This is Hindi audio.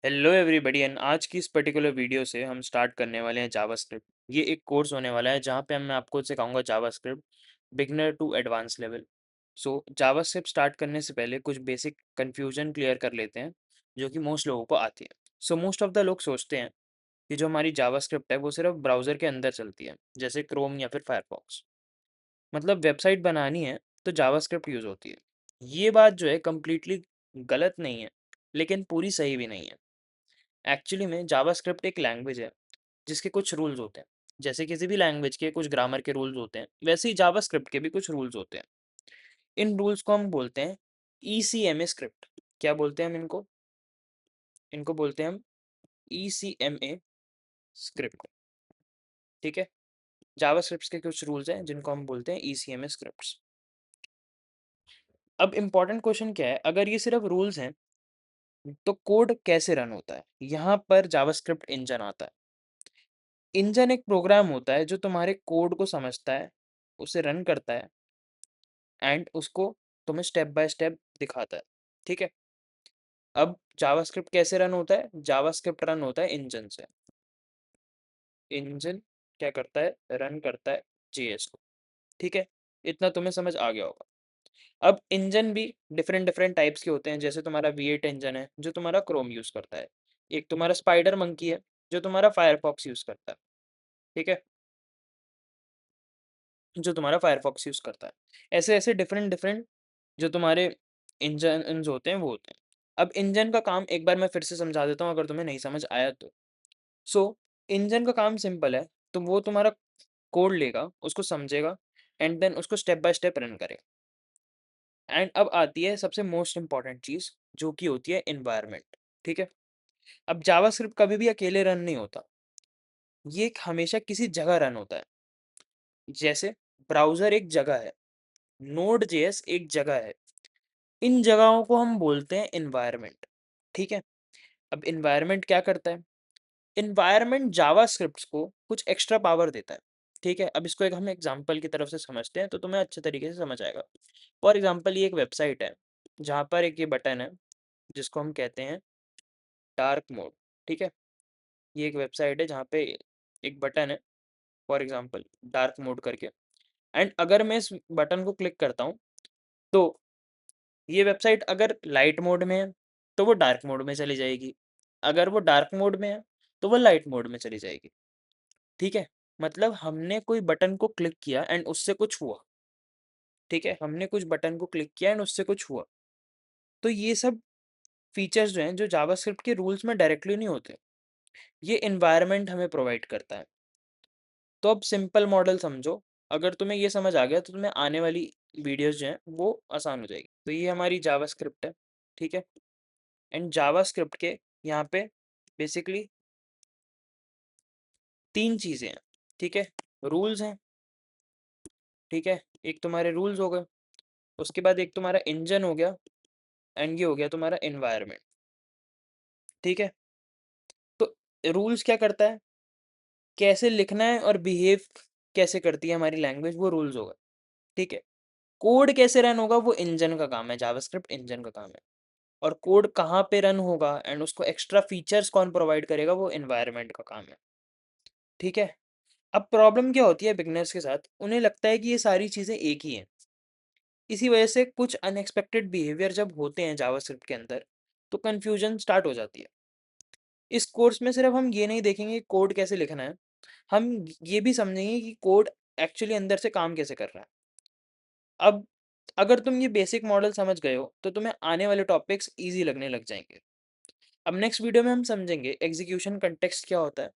हेलो एवरीबॉडी एंड आज की इस पर्टिकुलर वीडियो से हम स्टार्ट करने वाले हैं जावास्क्रिप्ट। ये एक कोर्स होने वाला है जहाँ पे मैं आपको सिखाऊंगा JavaScript beginner to advance level. So JavaScript start करने से पहले कुछ बेसिक कन्फ्यूजन क्लियर कर लेते हैं जो कि मोस्ट लोगों को आती है। सो मोस्ट ऑफ द लोग सोचते हैं कि जो हमारी जावास्क्रिप्ट है वो सिर्फ ब्राउज़र के अंदर चलती है, जैसे क्रोम या फिर फायरफॉक्स। मतलब वेबसाइट बनानी है तो जावास्क्रिप्ट यूज़ होती है। ये बात जो है कम्प्लीटली गलत नहीं है, लेकिन पूरी सही भी नहीं है। एक्चुअली में जावास्क्रिप्ट एक लैंग्वेज है जिसके कुछ रूल्स होते हैं। जैसे किसी भी लैंग्वेज के कुछ ग्रामर के रूल्स होते हैं, वैसे ही जावास्क्रिप्ट के भी कुछ रूल्स होते हैं। इन रूल्स को हम बोलते हैं ECMA स्क्रिप्ट। क्या बोलते हैं हम इनको? इनको बोलते हैं हम ECMA स्क्रिप्ट। ठीक है, जावास्क्रिप्ट के कुछ रूल्स हैं जिनको हम बोलते हैं ECMA स्क्रिप्ट्स। अब इम्पॉर्टेंट क्वेश्चन क्या है, अगर ये सिर्फ रूल्स हैं तो कोड कैसे रन होता है? यहाँ पर जावास्क्रिप्ट इंजन आता है। इंजन एक प्रोग्राम होता है जो तुम्हारे कोड को समझता है, उसे रन करता है एंड उसको तुम्हें स्टेप बाय स्टेप दिखाता है। ठीक है, अब जावास्क्रिप्ट कैसे रन होता है? जावास्क्रिप्ट रन होता है इंजन से। इंजन क्या करता है? रन करता है जेएस को। ठीक है, इतना तुम्हें समझ आ गया होगा। अब इंजन भी डिफरेंट डिफरेंट टाइप्स के होते हैं। जैसे तुम्हारा V8 इंजन है जो तुम्हारा क्रोम यूज करता है, एक तुम्हारा स्पाइडर मंकी है जो तुम्हारा फायरफॉक्स यूज करता है। ठीक है, जो तुम्हारा फायरफॉक्स यूज करता है। ऐसे ऐसे डिफरेंट डिफरेंट जो तुम्हारे इंजन होते हैं वो होते हैं। अब इंजन का काम एक बार मैं फिर से समझा देता हूँ अगर तुम्हें नहीं समझ आया तो। सो इंजन का काम सिंपल है, तो वो तुम्हारा कोड लेगा, उसको समझेगा एंड देन उसको स्टेप बाय स्टेप रन करेगा। एंड अब आती है सबसे मोस्ट इंपॉर्टेंट चीज जो कि होती है इन्वायरमेंट। ठीक है, अब जावास्क्रिप्ट कभी भी अकेले रन नहीं होता, ये हमेशा किसी जगह रन होता है। जैसे ब्राउजर एक जगह है, नोड जेएस एक जगह है, इन जगहों को हम बोलते हैं इन्वायरमेंट। ठीक है, अब इन्वायरमेंट क्या करता है? इन्वायरमेंट जावास्क्रिप्ट्स को कुछ एक्स्ट्रा पावर देता है। ठीक है, अब इसको एक हम एग्जांपल की तरफ से समझते हैं तो तुम्हें अच्छे तरीके से समझ आएगा। फॉर एग्जांपल ये एक वेबसाइट है जहाँ पर एक ये बटन है जिसको हम कहते हैं डार्क मोड। ठीक है, ये एक वेबसाइट है जहाँ पे एक बटन है, फॉर एग्जांपल डार्क मोड करके। एंड अगर मैं इस बटन को क्लिक करता हूँ तो ये वेबसाइट अगर लाइट मोड में है तो वो डार्क मोड में चली जाएगी, अगर वो डार्क मोड में है तो वो लाइट मोड में चली जाएगी। ठीक है, मतलब हमने कोई बटन को क्लिक किया एंड उससे कुछ हुआ। ठीक है, हमने कुछ बटन को क्लिक किया एंड उससे कुछ हुआ। तो ये सब फीचर्स जो हैं जो जावास्क्रिप्ट के रूल्स में डायरेक्टली नहीं होते, ये एनवायरनमेंट हमें प्रोवाइड करता है। तो अब सिंपल मॉडल समझो, अगर तुम्हें ये समझ आ गया तो तुम्हें आने वाली वीडियोस जो हैं वो आसान हो जाएगी। तो ये हमारी जावास्क्रिप्ट है। ठीक है, एंड जावास्क्रिप्ट के यहाँ पे बेसिकली तीन चीज़ें हैं। ठीक है, रूल्स हैं। ठीक है, एक तुम्हारे रूल्स हो गए, उसके बाद एक तुम्हारा इंजन हो गया एंड ये हो गया तुम्हारा एनवायरनमेंट। ठीक है, तो रूल्स क्या करता है, कैसे लिखना है और बिहेव कैसे करती है हमारी लैंग्वेज, वो रूल्स होगा। ठीक है, कोड कैसे रन होगा वो इंजन का काम है, जावास्क्रिप्ट इंजन का काम है। और कोड कहाँ पे रन होगा एंड उसको एक्स्ट्रा फीचर्स कौन प्रोवाइड करेगा वो एनवायरनमेंट का काम है। ठीक है, अब प्रॉब्लम क्या होती है बिगनर्स के साथ, उन्हें लगता है कि ये सारी चीज़ें एक ही हैं। इसी वजह से कुछ अनएक्सपेक्टेड बिहेवियर जब होते हैं जावास्क्रिप्ट के अंदर तो कन्फ्यूजन स्टार्ट हो जाती है। इस कोर्स में सिर्फ हम ये नहीं देखेंगे कोड कैसे लिखना है, हम ये भी समझेंगे कि कोड एक्चुअली अंदर से काम कैसे कर रहा है। अब अगर तुम ये बेसिक मॉडल समझ गए हो तो तुम्हें आने वाले टॉपिक्स ईजी लगने लग जाएंगे। अब नेक्स्ट वीडियो में हम समझेंगे एग्जीक्यूशन कंटेक्स्ट क्या होता है,